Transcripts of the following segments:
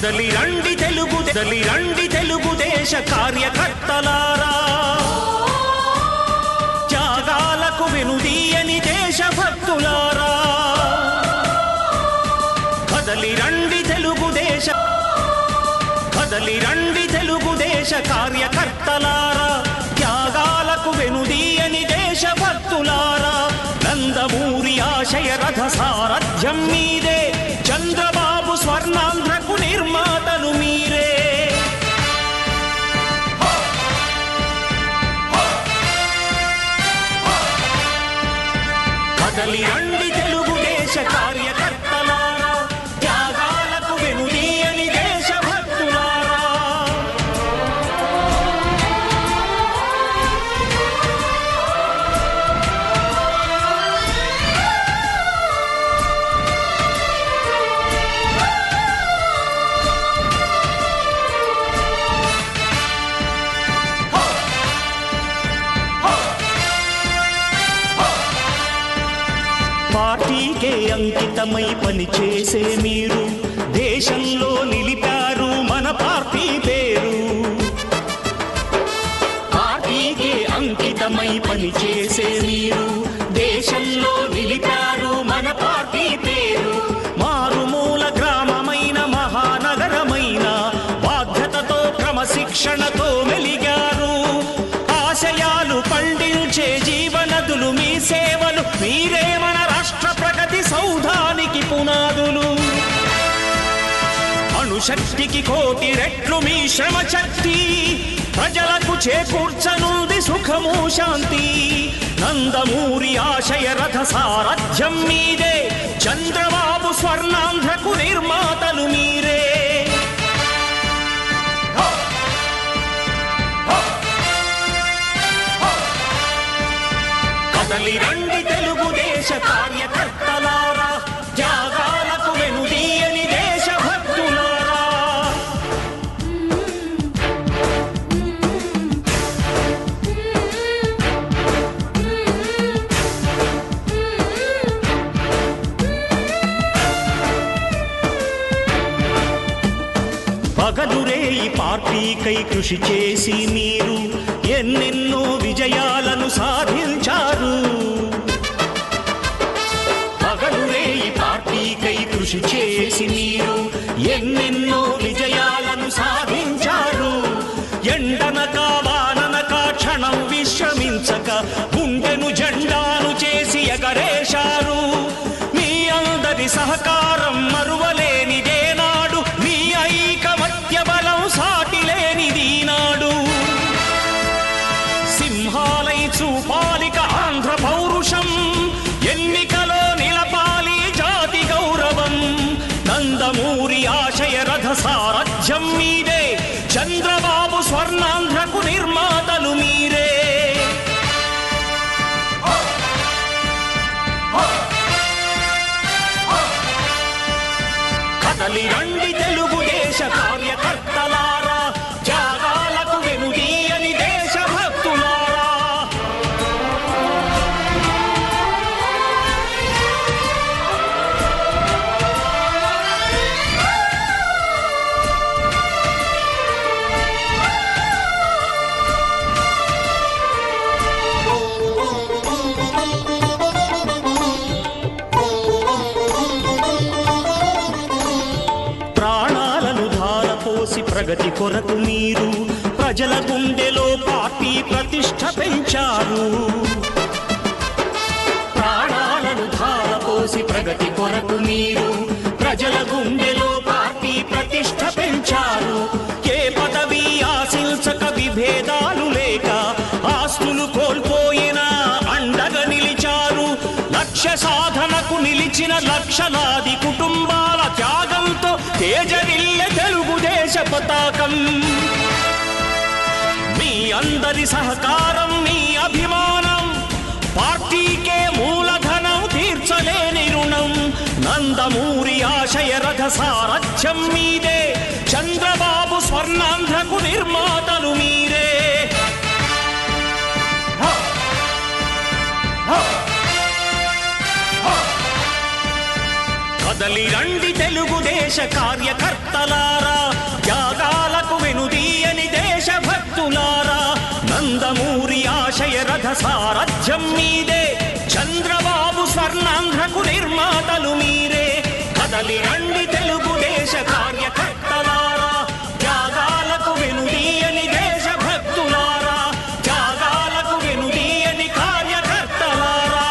కదలి రండి తెలుగుదేశ కార్యకర్తలారా, త్యాగాలకు వెనుదీయని దేశభక్తులారా, కదలి రండి తెలుగుదేశ కార్యకర్తలారా, త్యాగాలకు వెనుదీయని దేశభక్తులారా. నందమూరి ఆశయ రథ సారథ్యం మీదే, చంద్రబాబు స్వర్ణాంధ్రకు నిర్మాతలు మీరే. కదలి రండి తెలుగుదేశ కార్యకర్తలారా, త్యాగాలకు వెనుదీయని దేశభక్తులారా. పార్టీకే అంకితమై పనిచేసే మీరు దేశంలో నిలిపారు మన పార్టీ పేరు. పార్టీకే అంకితమై పనిచేసే మీరు దేశంలో నిలిపారు మన పార్టీ పేరు. మారుమూల గ్రామమైన మహానగరమైన బాధ్యతతో క్రమశిక్షణతో మెలిగారు. ఆశయాలు పండించే జీవనదులు మీ సేవలు, మీరే మన రాష్ట్ర ప్రగతి సౌధానికి పునాదులు. అణుశక్తికి కోటి రెట్లు మీ శ్రమ శక్తి, ప్రజలకు చేకూర్చనుంది సుఖము శాంతి. నందమూరి ఆశయ రథ సారథ్యం మీదే, చంద్రబాబు స్వర్ణాంధ్రకు నిర్మాతలు మీరే. కదలి రండి తెలుగుదేశ కార్యకర్తలారా, త్యాగాలకు వెనుదీయని దేశభక్తులారా. పగలురేయి పార్టీకై కృషి చేసి మీరు ఎన్నెన్నో విజయాలను సాధించారు. పగలురేయి పార్టీకై కృషి చేసి మీరు ఎన్నెన్నో విజయాలను సాధించారు. ఎండనక వాననక క్షణం విశ్రమించక గుండెను జెండాను చేసి ఎగరేశారు. మీ అందరి సహకారం మరువలేనిదే నాడు, మీ ఐకమత్య బలం సాటిలేనిది నాడు. సింహాలై చూపాలిక ఆంధ్ర పౌరుషం, ఎన్నికలో నిలపాలి జాతి గౌరవం. నందమూరి ఆశయ రథ సారథ్యం మీదే, చంద్రబాబు స్వర్ణాంధ్రకు నిర్మాతలు మీరే. కదలి రండి తెలుగుదేశ కార్యకర్తలారా, త్యాగాలకు వెనుదీయని దేశభక్తులారా. ప్రాణాలను ధారపోసి ప్రగతి కొరకు మీరు ప్రజల గుండెలో పార్టీ ప్రతిష్ఠ పెంచారు. ప్రాణాలను ధారపోసి ప్రగతి కొరకు మీరు ప్రజల గుండెలో పార్టీ ప్రతిష్ఠ పెంచారు. ఏ పదవి ఆశించక విభేదాలు లేక ఆస్తులు కోల్పోయినా అండగా నిలిచారు. లక్ష్య సాధనకు నిలిచిన లక్షలాది కుటుంబాల త్యాగంతో తేజరిల్లె తెలుగుదేశ పతాకం. మీ అందరి సహకారం, మీ అభిమానం, పార్టీకే మూలధనం, తీర్చలేని రుణం. నందమూరి ఆశయ రథ సారథ్యం మీదే, చంద్రబాబు స్వర్ణాంధ్రకు నిర్మాతలు మీరే. కదలి రండి తెలుగుదేశ కార్యకర్తలారా, త్యాగాలకు వెనుదీయని దేశభక్తులారా, నందమూరి ఆశయ రథ సారథ్యం మీదే, చంద్రబాబు స్వర్ణాంధ్రకు నిర్మాతలు మీరే. కదలి రండి తెలుగుదేశ కార్యకర్తలారా, త్యాగాలకు వెనుదీయని దేశభక్తులారా, త్యాగాలకు వెనుదీయని కార్యకర్తలారా.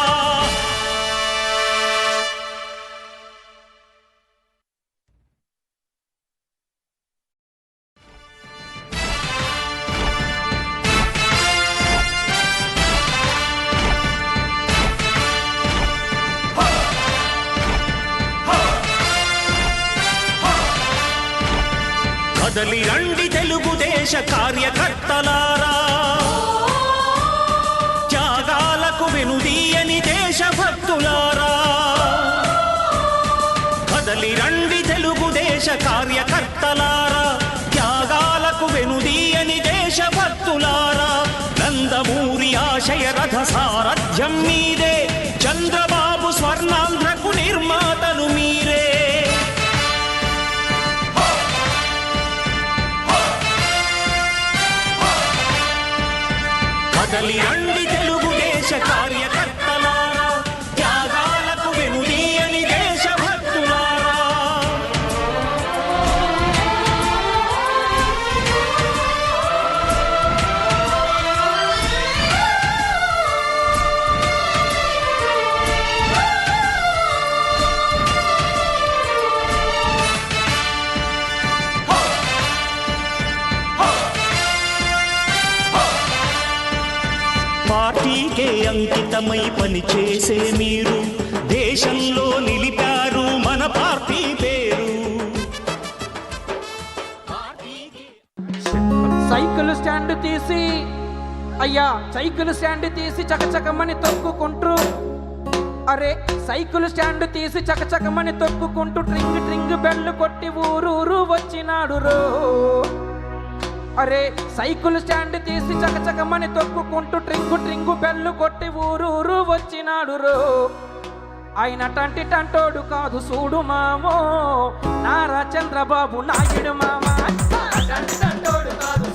కదలి రండి తెలుగుదేశ కార్యకర్తలారా, త్యాగాలకు వెనుదీయని దేశభక్తులారా. కదలి రండి తెలుగుదేశ కార్యకర్తలారా, త్యాగాలకు వెనుదీయని దేశభక్తులారా, నందమూరి ఆశయ రథ సారథ్యం మీదే, చంద్రబాబు స్వర్ణాంధ్రకు నిర్మాతలు మీరే. కదలి రండి తెలుగుదేశ కార్యకర్తలారా, త్యాగాలకు వెనుదీయని దేశభక్తులారా. పార్టీకే అంకితమై పనిచేసే మీరు దేశంలో నిలిపారు మన పార్టీ పేరు. సైకిల్ స్టాండ్ తీసి అయ్యా సైకిల్ స్టాండ్ తీసి చకచకమని తొక్కుకుంటూ, అరే సైకిల్ స్టాండ్ తీసి చకచకమని తొక్కుకుంటూ ట్రింగ్ ట్రింగ్ బెల్లు కొట్టి ఊరూరు వచ్చినాడు రో. అరే సైకిల్ స్టాండ్ తీసి చకచకమని తొక్కుకుంటూ ట్రింగు ట్రింగు బెల్లు కొట్టి ఊరూరు వచ్చినాడు రో. ఆయన టంటి టంటోడు కాదు చూడు మామో, నారా చంద్రబాబు నాయుడు మామ. టంటి టంటోడు కాదు